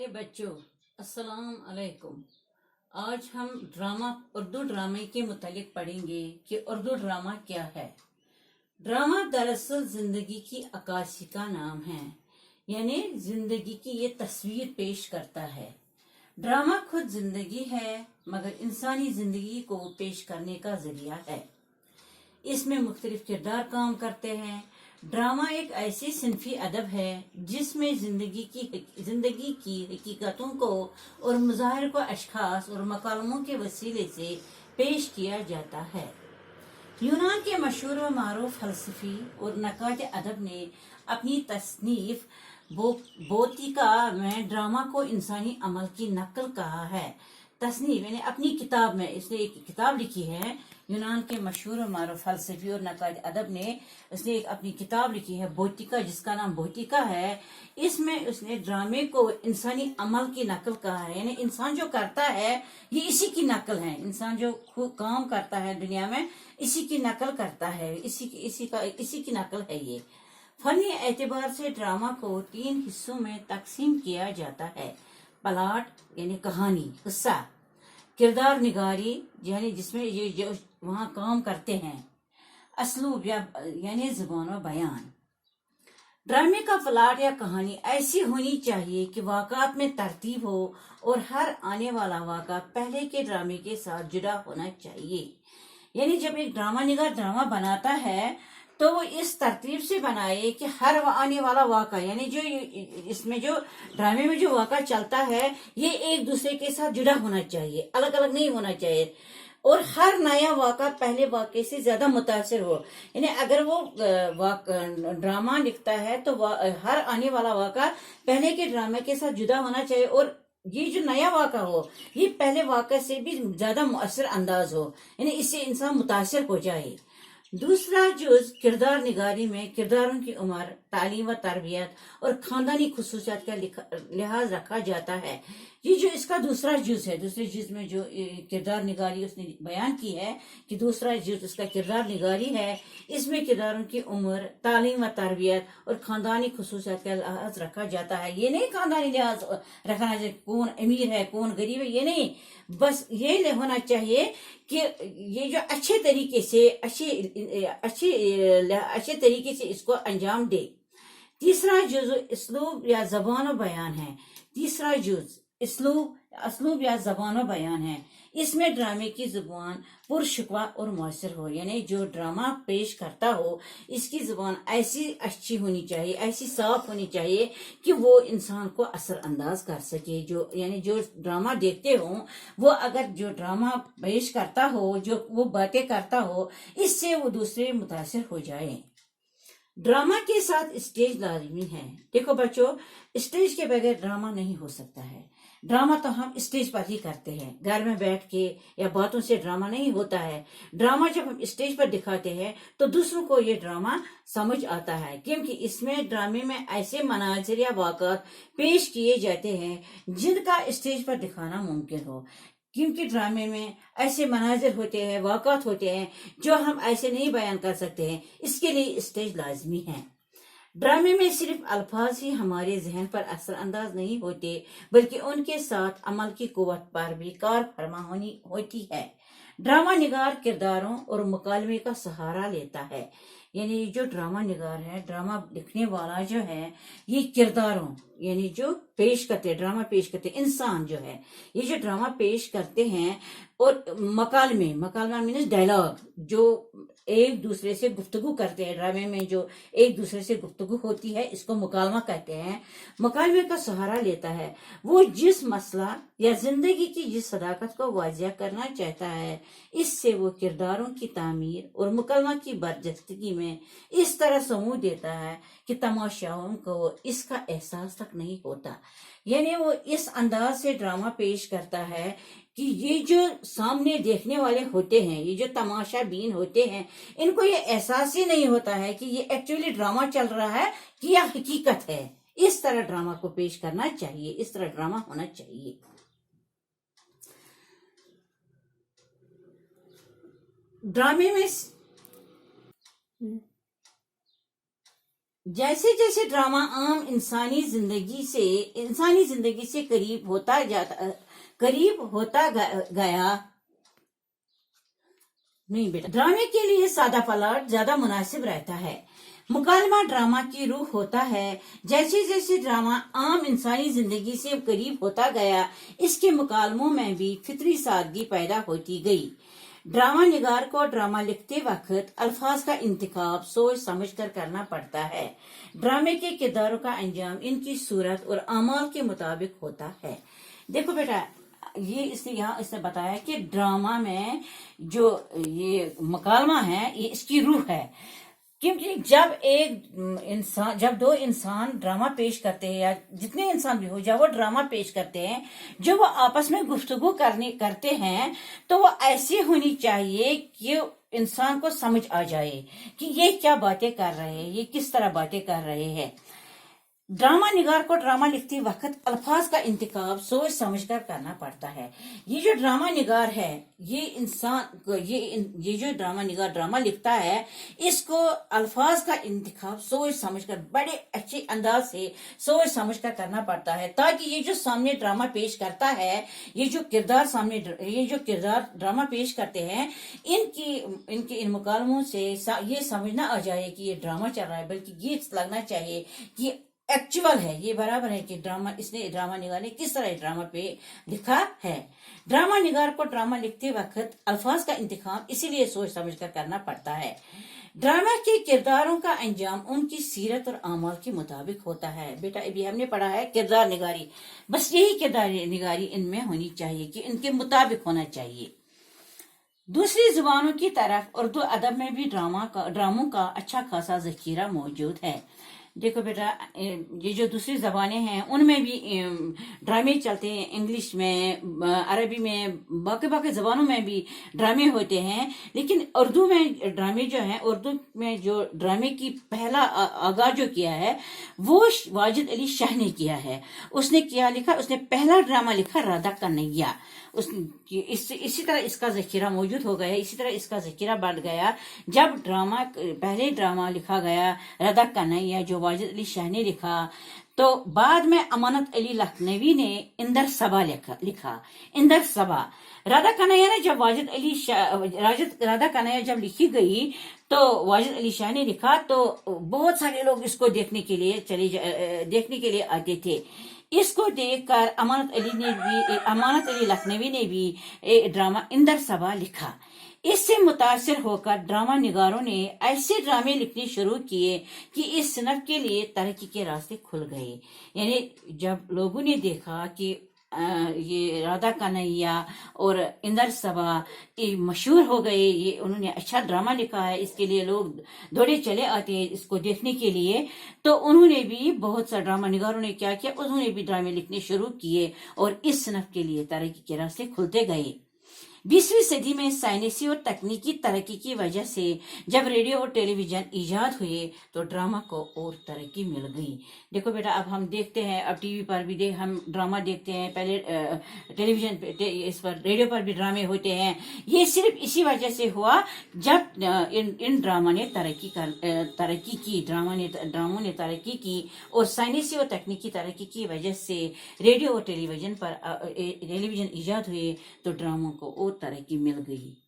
प्यारे बच्चों, अस्सलाम अलैकुम। आज हम उर्दू ड्रामे के मुतालिक पढ़ेंगे कि उर्दू ड्रामा क्या है। ड्रामा दरअसल जिंदगी की अक्कासी का नाम है, यानी जिंदगी की ये तस्वीर पेश करता है। ड्रामा खुद जिंदगी है, मगर इंसानी जिंदगी को पेश करने का जरिया है। इसमें मुख्तलिफ किरदार काम करते हैं। ड्रामा एक ऐसी सिनफी अदब है जिसमें जिंदगी की हकीकतों को और मुज़ाहिर को अशखास और मकालमों के वसीले से पेश किया जाता है। यूनान के मशहूर व मारूफ फलसफी और नकाद अदब ने अपनी तसनीफ बोतिका में ड्रामा को इंसानी अमल की नकल कहा है। तसनीफ यानी अपनी किताब में इसने एक किताब लिखी है। यूनान के मशहूर और मारूफ फलसफी और नकाद अदब ने उसने एक अपनी किताब लिखी है बोतिका, जिसका नाम बोतिका है। इसमें उसने ड्रामे को इंसानी अमल की नकल कहा है, यानी इंसान जो करता है ये इसी की नकल है। इंसान जो खूब काम करता है दुनिया में इसी की नकल करता है, इसी की नकल है ये। फनी एतबार से ड्रामा को 3 हिस्सों में तकसीम किया जाता है। प्लॉट यानी कहानी, किस्सा, किरदार निगारी यानी जिसमें ये जो वहाँ काम करते हैं, असलूब यानी जुबान व बयान। ड्रामे का प्लॉट या कहानी ऐसी होनी चाहिए कि वाक़ात में तरतीब हो और हर आने वाला वाक़ा पहले के ड्रामे के साथ जुड़ा होना चाहिए। यानी जब एक ड्रामा निगार ड्रामा बनाता है तो वो इस तरतीब से बनाए कि हर आने वाला वाक़ा, यानी जो इसमें जो ड्रामे में जो वाक़ा चलता है ये एक दूसरे के साथ जुड़ा होना चाहिए, अलग अलग नहीं होना चाहिए। और हर नया वाक़ा पहले वाक़े से ज्यादा मुतासिर हो। यानी अगर वो ड्रामा लिखता है तो हर आने वाला वाक़ा पहले के ड्रामे के साथ जुड़ा होना चाहिए, और ये जो नया वाक़ा हो ये पहले वाक़े से भी ज्यादा मुअस्सिर अंदाज हो, यानी इससे इंसान मुतासिर हो जाए। दूसरा जुज़ किरदार निगारी में किरदारों की उम्र, तालीम व तरबियत और खानदानी खुसूसियात का लिहाज रखा जाता है। ये जो इसका दूसरा जुज़ है, दूसरे जुज़ में जो किरदार निगारी उसने बयान की है कि दूसरा जुज़ उसका किरदार निगारी है। इसमें किरदारों की उम्र, तालीम व तरबियत और खानदानी खुसूसियात का लिहाज रखा जाता है। ये नहीं खानदानी लिहाज रखना चाहिए कौन अमीर है कौन गरीब है, ये नहीं, बस ये होना चाहिए कि ये जो अच्छे तरीके से इसको अंजाम दे। तीसरा जुज़ इसलूब या ज़बान व बयान है। तीसरा जुज़ इसलूब या ज़बान व बयान है। इसमें ड्रामे की जुबान पुरशुकवा और मौसर हो, यानी जो ड्रामा पेश करता हो इसकी जुबान ऐसी अच्छी होनी चाहिए, ऐसी साफ होनी चाहिए कि वो इंसान को असर अंदाज कर सके। जो यानी जो ड्रामा देखते हो वो अगर जो ड्रामा पेश करता हो, जो वो बातें करता हो, इससे वो दूसरे मुतासिर हो जाए। ड्रामा के साथ स्टेज लाजमी है। देखो बच्चों, स्टेज के बगैर ड्रामा नहीं हो सकता है। ड्रामा तो हम स्टेज पर ही करते हैं, घर में बैठ के या बातों से ड्रामा नहीं होता है। ड्रामा जब हम स्टेज पर दिखाते हैं तो दूसरों को ये ड्रामा समझ आता है, क्योंकि इसमें ड्रामे में ऐसे मनाजिर या वाक़ात पेश किए जाते हैं जिनका स्टेज पर दिखाना मुमकिन हो। क्योंकि ड्रामे में ऐसे मनाजिर होते हैं, वाक़ात होते हैं जो हम ऐसे नहीं बयान कर सकते हैं, इसके लिए स्टेज लाजमी है। ड्रामे में सिर्फ अल्फाज ही हमारे जहन पर असर अंदाज नहीं होते, बल्कि उनके साथ अमल की कुव्वत पर भी कार फरमा होती है। ड्रामा निगार किरदारों और मुकालमे का सहारा लेता है। यानी जो ड्रामा निगार है, ड्रामा लिखने वाला जो है, ये किरदारों यानी जो पेश करते ड्रामा पेश करते इंसान जो है, ये जो ड्रामा पेश करते हैं, और मकालमा मीन्स डायलॉग, जो एक दूसरे से गुफ्तगू करते हैं। ड्रामे में जो एक दूसरे से गुफ्तगू होती है इसको मुकालमा कहते हैं। मुकालमे का सहारा लेता है। वो जिस मसला या जिंदगी की जिस सदाकत को वाजिया करना चाहता है, इससे वो किरदारों की तामीर और मुकलमा की बरजस्तगी में इस तरह समूह देता है कि तमाशाओं को इसका एहसास तक नहीं होता। यानी वो इस अंदाज से ड्रामा पेश करता है कि ये जो सामने देखने वाले होते हैं, ये जो तमाशा बीन होते हैं, इनको ये एहसास ही नहीं होता है कि ये एक्चुअली ड्रामा चल रहा है कि यह हकीकत है। इस तरह ड्रामा को पेश करना चाहिए, इस तरह ड्रामा होना चाहिए। ड्रामे में जैसे जैसे ड्रामा आम इंसानी जिंदगी से करीब होता गया। नहीं बेटा, ड्रामे के लिए सादा प्लॉट ज्यादा मुनासिब रहता है। मुकालमा ड्रामा की रूह होता है। जैसे जैसे ड्रामा आम इंसानी जिंदगी से करीब होता गया, इसके मुकालमों में भी फितरी सादगी पैदा होती गई। ड्रामा निगार को ड्रामा लिखते वक्त अल्फाज का इंतखाब सोच समझ कर करना पड़ता है। ड्रामे के किरदारों का अंजाम इनकी सूरत और अमाल के मुताबिक होता है। देखो बेटा, ये इसने बताया कि ड्रामा में जो ये मुकालमा है, ये इसकी रूह है। क्योंकि जब दो इंसान ड्रामा पेश करते हैं, या जितने इंसान भी हो, जब वो ड्रामा पेश करते हैं, जो वो आपस में गुफ्तगू करते हैं, तो वो ऐसी होनी चाहिए कि इंसान को समझ आ जाए कि ये क्या बातें कर रहे हैं, ये किस तरह बातें कर रहे हैं। ड्रामा निगार को ड्रामा लिखते वक्त अल्फाज का इंतखाब सोच समझकर करना पड़ता है। ये जो ड्रामा निगार है, ये जो ड्रामा निगार ड्रामा लिखता है, इसको अल्फाज का इंतखाब सोच समझकर बड़े अच्छे अंदाज से सोच समझकर करना पड़ता है, ताकि ये जो सामने ड्रामा पेश करता है, ये जो किरदार ड्रामा पेश करते हैं, इनके इन मुकालमों से ये समझना आ जाए कि ये ड्रामा चल रहा है, बल्कि ये लगना चाहिए कि एक्चुअल है, ये बराबर है कि ड्रामा निगार ने किस तरह ड्रामा पे लिखा है। ड्रामा निगार को ड्रामा लिखते वक्त अल्फाज का इंतखाब इसीलिए सोच समझकर करना पड़ता है। ड्रामा के किरदारों का अंजाम उनकी सीरत और अमाल के मुताबिक होता है। बेटा, अभी हमने पढ़ा है किरदार निगारी, बस यही किरदार निगारी इनमें होनी चाहिए कि इनके मुताबिक होना चाहिए। दूसरी जुबानों की तरफ उर्दू अदब में भी ड्रामों का अच्छा खासा जखीरा मौजूद है। देखो बेटा, ये जो दूसरी जबानें हैं उनमें भी ड्रामे चलते हैं, इंग्लिश में, अरबी में, बाकी जबानों में भी ड्रामे होते हैं। लेकिन उर्दू में ड्रामे जो हैं, उर्दू में जो ड्रामे की पहला आगाज जो किया है, वो वाजिद अली शाह ने किया है। उसने पहला ड्रामा लिखा राधा कन्हैया। इसी तरह इसका जखीरा मौजूद हो गया, इसी तरह इसका जखीरा बढ़ गया। जब पहले ड्रामा लिखा गया राधा कन्हैया, जो वाजिद अली शाह ने लिखा, तो बाद में अमानत अली लखनवी ने इंदर सबा लिखा। इंदर सबा राधा कन्हैया ने जब राधा कन्हैया जब लिखी गई, तो वाजिद अली शाह ने लिखा, तो बहुत सारे लोग इसको देखने के लिए आते थे। इसको देखकर अमानत अली लखनवी ने भी ड्रामा इंदर सबा लिखा। इससे मुतासिर होकर ड्रामा निगारों ने ऐसे ड्रामे लिखने शुरू किए कि इस सनफ के लिए तरक्की के रास्ते खुल गए। यानी जब लोगों ने देखा कि ये राधा कन्हैया और इंदर सबा ये मशहूर हो गए, ये उन्होंने अच्छा ड्रामा लिखा है, इसके लिए लोग दौड़े चले आते हैं इसको देखने के लिए, तो उन्होंने भी बहुत सा ड्रामा निगारों ने क्या किया, उन्होंने भी ड्रामे लिखने शुरू किए और इस सनफ के लिए तरक्की के रास्ते खुलते गए। 20वीं सदी में साइंसी और तकनीकी तरक्की की वजह से जब रेडियो और टेलीविजन इजाद हुए, तो ड्रामा को और तरक्की मिल गई। देखो बेटा, अब हम देखते हैं, अब टीवी पर भी हम ड्रामा देखते हैं, पहले टेलीविजन पे, इस पर रेडियो पर भी ड्रामे होते हैं। ये सिर्फ इसी वजह से हुआ जब इन ड्रामों ने तरक्की की और साइंसी और तकनीकी तरक्की की वजह से रेडियो और टेलीविजन इजाद हुए, तो ड्रामों को और तरक्की मिल गई।